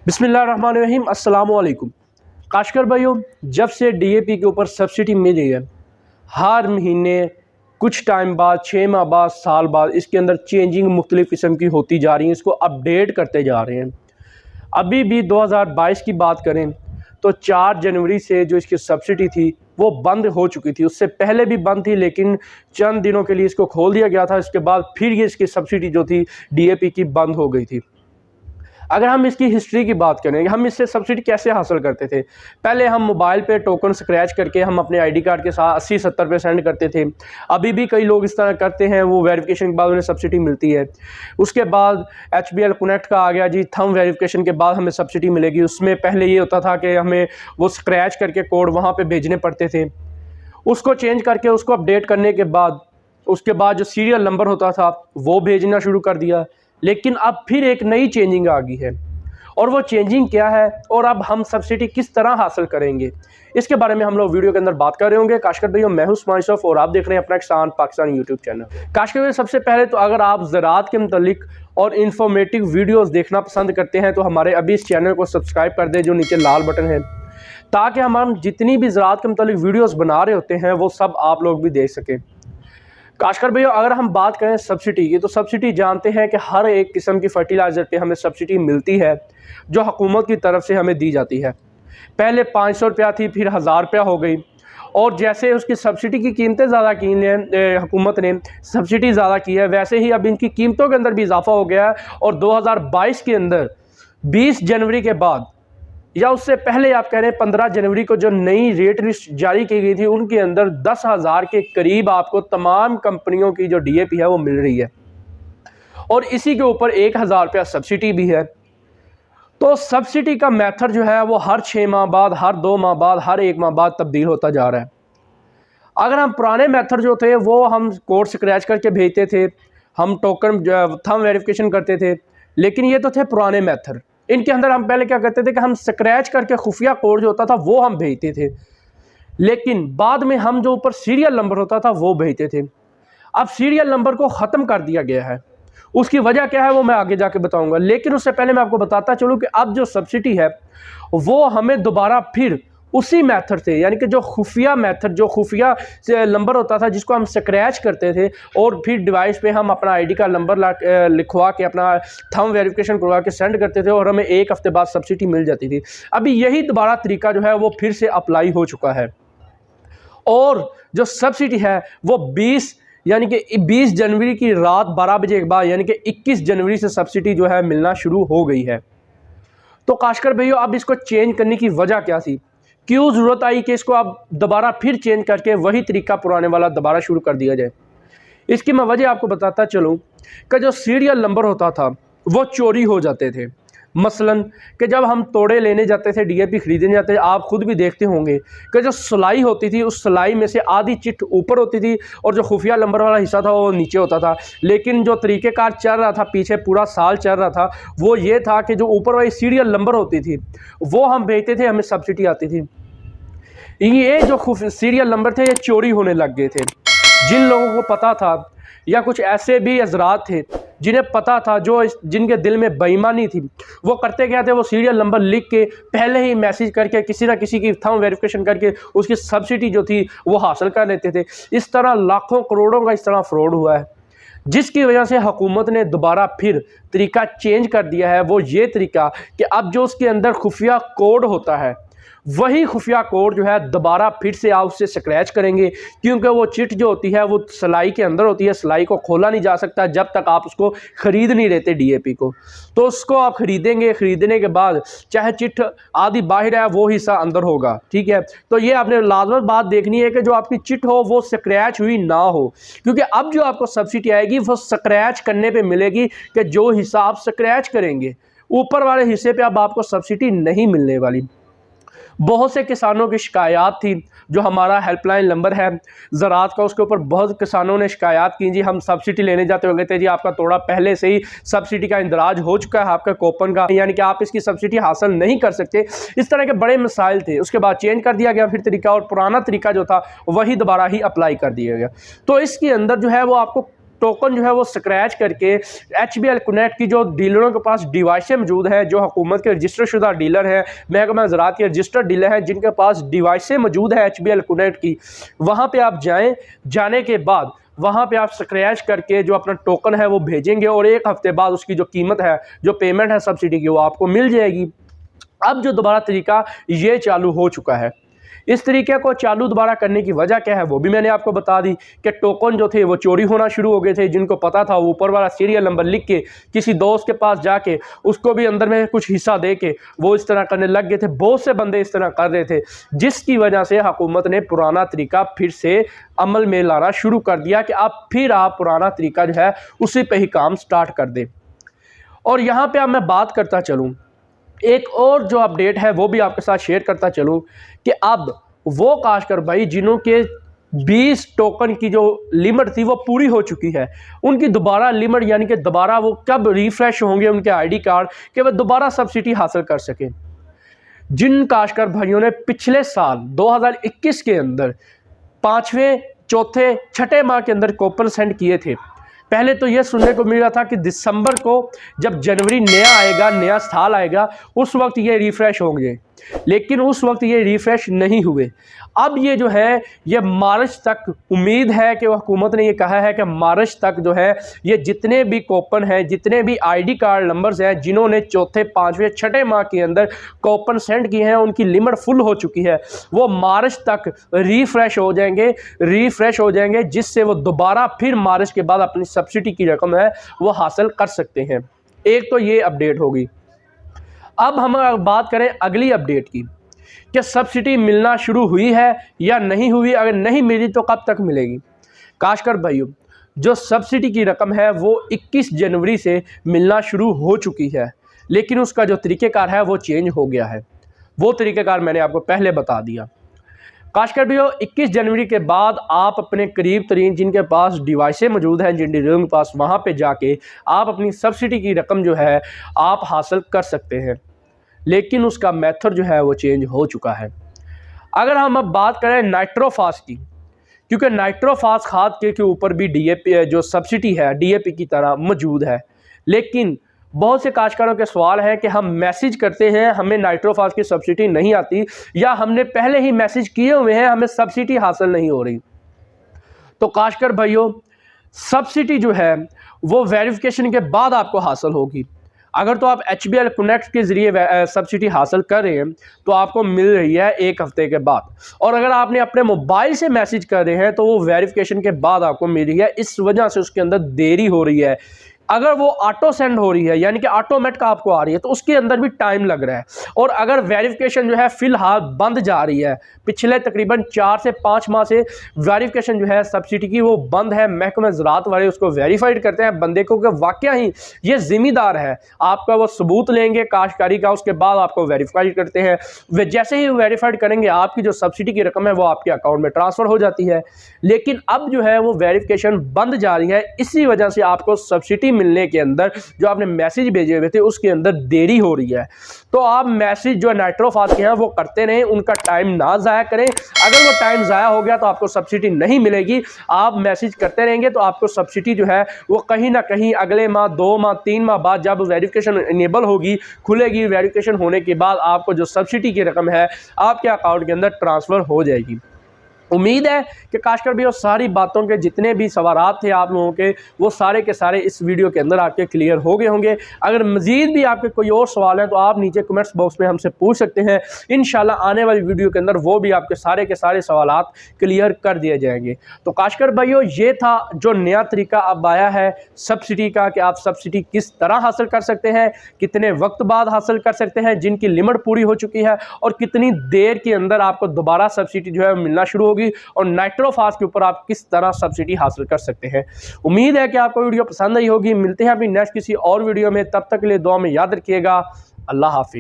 बिस्मिल्लाहिर्रहमानिर्रहीम अस्सलाम वालेकुम। काश्तकार भाइयों, जब से डीएपी के ऊपर सब्सिडी मिली है, हर महीने कुछ टाइम बाद 6 माह बाद साल बाद इसके अंदर चेंजिंग मुख्तलिफ़ किस्म की होती जा रही है, इसको अपडेट करते जा रहे हैं। अभी भी 2022 की बात करें तो 4 जनवरी से जो इसकी सब्सिडी थी वो बंद हो चुकी थी। उससे पहले भी बंद थी, लेकिन चंद दिनों के लिए इसको खोल दिया गया था। इसके बाद फिर ये इसकी सब्सिडी जो थी डीएपी की बंद हो गई थी। अगर हम इसकी हिस्ट्री की बात करें, हम इससे सब्सिडी कैसे हासिल करते थे। पहले हम मोबाइल पे टोकन स्क्रैच करके हम अपने आईडी कार्ड के साथ 80-70 पे सेंड करते थे। अभी भी कई लोग इस तरह करते हैं, वो वेरिफिकेशन के बाद उन्हें सब्सिडी मिलती है। उसके बाद HBL कनेक्ट का आ गया जी, थंब वेरिफिकेशन के बाद हमें सब्सिडी मिलेगी। उसमें पहले ये होता था कि हमें वो स्क्रैच करके कोड वहाँ पर भेजने पड़ते थे। उसको चेंज करके उसको अपडेट करने के बाद उसके बाद जो सीरियल नंबर होता था वो भेजना शुरू कर दिया। लेकिन अब फिर एक नई चेंजिंग आ गई है, और वो चेंजिंग क्या है और अब हम सब्सिडी किस तरह हासिल करेंगे, इसके बारे में हम लोग वीडियो के अंदर बात कर रहे होंगे। काश्तकार भाइयों, मैं हूं उस्मान यूसुफ और आप देख रहे हैं अपना किसान पाकिस्तान यूट्यूब चैनल। काश्तकार भाइयों, सबसे पहले तो अगर आप ज़राअत के मुतालिक और इन्फॉर्मेटिव वीडियोज़ देखना पसंद करते हैं तो हमारे अभी इस चैनल को सब्सक्राइब कर दें, जो नीचे लाल बटन है, ताकि हम जितनी भी ज़राअत के मुतालिक वीडियोज़ बना रहे होते हैं वो सब आप लोग भी देख सकें। काश्तकार भैया, अगर हम बात करें सब्सिडी की, तो सब्सिडी जानते हैं कि हर एक किस्म की फर्टिलाइज़र पे हमें सब्सिडी मिलती है जो हुकूमत की तरफ से हमें दी जाती है। पहले 500 रुपया थी, फिर 1000 रुपया हो गई, और जैसे उसकी सब्सिडी की कीमतें ज़्यादा की हैं, हुकूमत ने सब्सिडी ज़्यादा की है, वैसे ही अब इनकी कीमतों के अंदर भी इजाफा हो गया है। और 2022 के अंदर 20 जनवरी के बाद या उससे पहले आप कह रहे हैं 15 जनवरी को जो नई रेट लिस्ट जारी की गई थी, उनके अंदर 10,000 के करीब आपको तमाम कंपनियों की जो डीएपी है वो मिल रही है, और इसी के ऊपर 1000 रुपया सब्सिडी भी है। तो सब्सिडी का मेथड जो है वो हर 6 माह बाद, हर 2 माह बाद, हर 1 माह बाद तब्दील होता जा रहा है। अगर हम पुराने मेथड जो थे वो हम कोड स्क्रैच करके भेजते थे, हम टोकन थंब वेरिफिकेशन करते थे, लेकिन ये तो थे पुराने मेथड। इनके अंदर हम पहले क्या करते थे कि हम स्क्रैच करके खुफिया कोड जो होता था वो हम भेजते थे, लेकिन बाद में हम जो ऊपर सीरियल नंबर होता था वो भेजते थे। अब सीरियल नंबर को ख़त्म कर दिया गया है। उसकी वजह क्या है वो मैं आगे जाके बताऊंगा, लेकिन उससे पहले मैं आपको बताता चलूँ कि अब जो सब्सिडी है वो हमें दोबारा फिर उसी मेथड से, यानी कि जो खुफिया मेथड, जो खुफिया नंबर होता था जिसको हम स्क्रैच करते थे और फिर डिवाइस पे हम अपना आईडी का नंबर लिखवा के अपना थंब वेरिफिकेशन करवा के सेंड करते थे और हमें 1 हफ्ते बाद सब्सिडी मिल जाती थी। अभी यही दोबारा तरीका जो है वो फिर से अप्लाई हो चुका है, और जो सब्सिडी है वो 20 जनवरी की रात 12 बजे के बाद, यानी कि 21 जनवरी से सब्सिडी जो है मिलना शुरू हो गई है। तो काश्तकार भैया, अब इसको चेंज करने की वजह क्या थी, क्यों ज़रूरत आई कि इसको अब दोबारा फिर चेंज करके वही तरीका पुराने वाला दोबारा शुरू कर दिया जाए। इसकी मैं वजह आपको बताता चलूँ कि जो सीरियल नंबर होता था वो चोरी हो जाते थे। मसलन कि जब हम तोड़े लेने जाते थे, डीएपी खरीदने जाते थे, आप खुद भी देखते होंगे कि जो सिलाई होती थी उस सिलाई में से आधी चिट ऊपर होती थी और जो खुफिया नंबर वाला हिस्सा था वो नीचे होता था। लेकिन जो तरीक़ेकार चल रहा था, पीछे पूरा साल चल रहा था, वो ये था कि जो ऊपर वाली सीरियल नंबर होती थी वो हम भेजते थे, हमें सब्सिडी आती थी। ये जो सीरियल नंबर थे ये चोरी होने लग गए थे। जिन लोगों को पता था, या कुछ ऐसे भी हज़रात थे जिन्हें पता था, जो जिनके दिल में बेईमानी थी, वो करते क्या थे, वो सीरियल नंबर लिख के पहले ही मैसेज करके किसी ना किसी की थंब वेरिफिकेशन करके उसकी सब्सिडी जो थी वो हासिल कर लेते थे। इस तरह लाखों करोड़ों का इस तरह फ्रॉड हुआ है, जिसकी वजह से हुकूमत ने दोबारा फिर तरीका चेंज कर दिया है। वो ये तरीका कि अब जो उसके अंदर खुफिया कोड होता है वही खुफिया कोड जो है दोबारा फिर से आप उससे स्क्रैच करेंगे, क्योंकि वो चिट जो होती है वो सिलाई के अंदर होती है, सिलाई को खोला नहीं जा सकता जब तक आप उसको ख़रीद नहीं लेते डीएपी को। तो उसको आप ख़रीदेंगे, ख़रीदने के बाद चाहे चिट आधी बाहर है वो हिस्सा अंदर होगा, ठीक है। तो ये आपने लाजमत बात देखनी है कि जो आपकी चिट हो वो स्क्रैच हुई ना हो, क्योंकि अब जो आपको सब्सिडी आएगी वो स्क्रैच करने पर मिलेगी कि जो हिस्सा आप स्क्रैच करेंगे ऊपर वाले हिस्से पर अब आपको सब्सिडी नहीं मिलने वाली। बहुत से किसानों की शिकायत थी, जो हमारा हेल्पलाइन नंबर है ज़राअत का, उसके ऊपर बहुत किसानों ने शिकायत की, जी हम सब्सिडी लेने जाते हुए थे, जी आपका तोड़ा पहले से ही सब्सिडी का इंदराज हो चुका है आपका कूपन का, यानी कि आप इसकी सब्सिडी हासिल नहीं कर सकते। इस तरह के बड़े मसाइल थे। उसके बाद चेंज कर दिया गया फिर तरीका, और पुराना तरीका जो था वही दोबारा ही अप्लाई कर दिया गया। तो इसके अंदर जो है वो आपको टोकन जो है वो स्क्रैच करके HBL कनेक्ट की जो डीलरों के पास डिवाइसें मौजूद हैं, जो हुकूमत के रजिस्टर शुदा डीलर हैं, महकमा ज़राअत के रजिस्टर्ड डीलर हैं, जिनके पास डिवाइसें मौजूद हैं HBL कनेक्ट की, वहाँ पर आप जाएँ। जाने के बाद वहाँ पे आप स्क्रैच करके जो अपना टोकन है वो भेजेंगे और 1 हफ्ते बाद उसकी जो कीमत है, जो पेमेंट है सब्सिडी की, वो आपको मिल जाएगी। अब जो दोबारा तरीका ये चालू हो चुका है, इस तरीके को चालू दोबारा करने की वजह क्या है वो भी मैंने आपको बता दी कि टोकन जो थे वो चोरी होना शुरू हो गए थे। जिनको पता था वो ऊपर वाला सीरियल नंबर लिख के किसी दोस्त के पास जाके उसको भी अंदर में कुछ हिस्सा दे के वो इस तरह करने लग गए थे। बहुत से बंदे इस तरह कर रहे थे, जिसकी वजह से हुकूमत ने पुराना तरीका फिर से अमल में लाना शुरू कर दिया कि अब फिर आप पुराना तरीका जो है उसी पे ही काम स्टार्ट कर दें। और यहाँ पे अब मैं बात करता चलूँ, एक और जो अपडेट है वो भी आपके साथ शेयर करता चलूँ कि अब वो काश्तकार भाई जिन्हों के 20 टोकन की जो लिमिट थी वो पूरी हो चुकी है, उनकी दोबारा लिमिट यानी कि दोबारा वो कब रिफ्रेश होंगे उनके ID कार्ड कि वह दोबारा सब्सिडी हासिल कर सकें। जिन काश्तकार भाइयों ने पिछले साल 2021 के अंदर 5वें, चौथे, छठे माह के अंदर कूपन सेंड किए थे, पहले तो यह सुनने को मिल रहा था कि दिसंबर को जब जनवरी नया आएगा, नया साल आएगा, उस वक्त ये रिफ़्रेश होंगे, लेकिन उस वक्त ये रिफ़्रेश नहीं हुए। अब ये जो है ये मार्च तक उम्मीद है कि हुकूमत ने ये कहा है कि मार्च तक जो है ये जितने भी कूपन हैं, जितने भी ID कार्ड नंबर्स हैं, जिन्होंने चौथे, 5वें, छठे माह के अंदर कूपन सेंड किए हैं, उनकी लिमिट फुल हो चुकी है, वो मार्च तक रिफ़्रेश हो जाएंगे, जिससे वो दोबारा फिर मार्च के बाद अपनी सब्सिडी की रकम है वो हासिल कर सकते हैं। एक तो ये अपडेट होगी। अब हम बात करें अगली अपडेट की कि सब्सिडी मिलना शुरू हुई है या नहीं हुई, अगर नहीं मिली तो कब तक मिलेगी। काश्तकार भाइयों, जो सब्सिडी की रकम है वो 21 जनवरी से मिलना शुरू हो चुकी है, लेकिन उसका जो तरीक़ेकार है वो चेंज हो गया है। वो तरीक़ेकार मैंने आपको पहले बता दिया। काश्तकार भाइयों, 21 जनवरी के बाद आप अपने करीब तरीन जिनके पास डिवाइसें मौजूद हैं, जिन डीलरों के पास, वहाँ पे जाके आप अपनी सब्सिडी की रकम जो है आप हासिल कर सकते हैं, लेकिन उसका मेथड जो है वो चेंज हो चुका है। अगर हम अब बात करें नाइट्रोफास की, क्योंकि नाइट्रोफास खाद के ऊपर भी DAP जो सब्सिडी है DAP की तरह मौजूद है, लेकिन बहुत से काश्तकारों के सवाल है कि हम मैसेज करते हैं, हमें नाइट्रोफास की सब्सिडी नहीं आती, या हमने पहले ही मैसेज किए हुए हैं, हमें सब्सिडी हासिल नहीं हो रही। तो काश्तकार भाइयों, सब्सिडी जो है वो वेरिफिकेशन के बाद आपको हासिल होगी। अगर तो आप HBL कनेक्ट के ज़रिए सब्सिडी हासिल कर रहे हैं तो आपको मिल रही है 1 हफ्ते के बाद, और अगर आपने अपने मोबाइल से मैसेज कर रहे हैं तो वो वेरिफिकेशन के बाद आपको मिल रही है। इस वजह से उसके अंदर देरी हो रही है। अगर वो ऑटो सेंड हो रही है यानी कि ऑटोमेटिक आपको आ रही है तो उसके अंदर भी टाइम लग रहा है। और अगर वेरिफिकेशन जो है फ़िलहाल बंद जा रही है, पिछले तकरीबन 4 से 5 माह से वेरिफिकेशन जो है सब्सिडी की वो बंद है। महकमा ज़राअत वाले उसको वेरीफाइड करते हैं बंदे को कि वाकया ही ये ज़िम्मेदार है, आपका वो सबूत लेंगे काश्तकारी का, उसके बाद आपको वेरीफाइड करते हैं। वे जैसे ही वेरीफाइड करेंगे आपकी जो सब्सिडी की रकम है वो आपके अकाउंट में ट्रांसफ़र हो जाती है। लेकिन अब जो है वो वेरिफिकेशन बंद जा रही है, इसी वजह से आपको सब्सिडी मिलने के अंदर जो आपने मैसेज भेजे हुए थे उसके अंदर देरी हो रही है। तो आप मैसेज जो नाइट्रोफास के हैं वो करते रहें, उनका टाइम ना ज़ाया करें। अगर वो टाइम ज़ाया हो गया तो आपको सब्सिडी नहीं मिलेगी। आप मैसेज करते रहेंगे तो आपको सब्सिडी जो है वो कहीं ना कहीं अगले माह, 2 माह, 3 माह बाद जब वेरिफिकेशन इनेबल होगी, खुलेगी, वेरिफिकेशन होने के बाद आपको जो सब्सिडी की रकम है आपके अकाउंट के अंदर ट्रांसफ़र हो जाएगी। उम्मीद है कि काश्तकार भाई सारी बातों के जितने भी सवालात थे आप लोगों के वो सारे के सारे इस वीडियो के अंदर आपके क्लियर हो गए होंगे। अगर मज़ीद भी आपके कोई और सवाल हैं तो आप नीचे कमेंट्स बॉक्स में हमसे पूछ सकते हैं। इंशाल्लाह आने वाली वीडियो के अंदर वो भी आपके सारे के सारे सवालात क्लियर कर दिए जाएंगे। तो काश्तकार भाइयों, ये था जो नया तरीका अब आया है सब्सिडी का कि आप सब्सिडी किस तरह हासिल कर सकते हैं, कितने वक्त बाद हासिल कर सकते हैं, जिनकी लिमिट पूरी हो चुकी है, और कितनी देर के अंदर आपको दोबारा सब्सिडी जो है मिलना शुरू होगी, और नाइट्रोफास के ऊपर आप किस तरह सब्सिडी हासिल कर सकते हैं। उम्मीद है कि आपको वीडियो पसंद आई होगी। मिलते हैं अपनी नेक्स्ट किसी और वीडियो में, तब तक के लिए दुआ में याद रखिएगा। अल्लाह हाफिज़।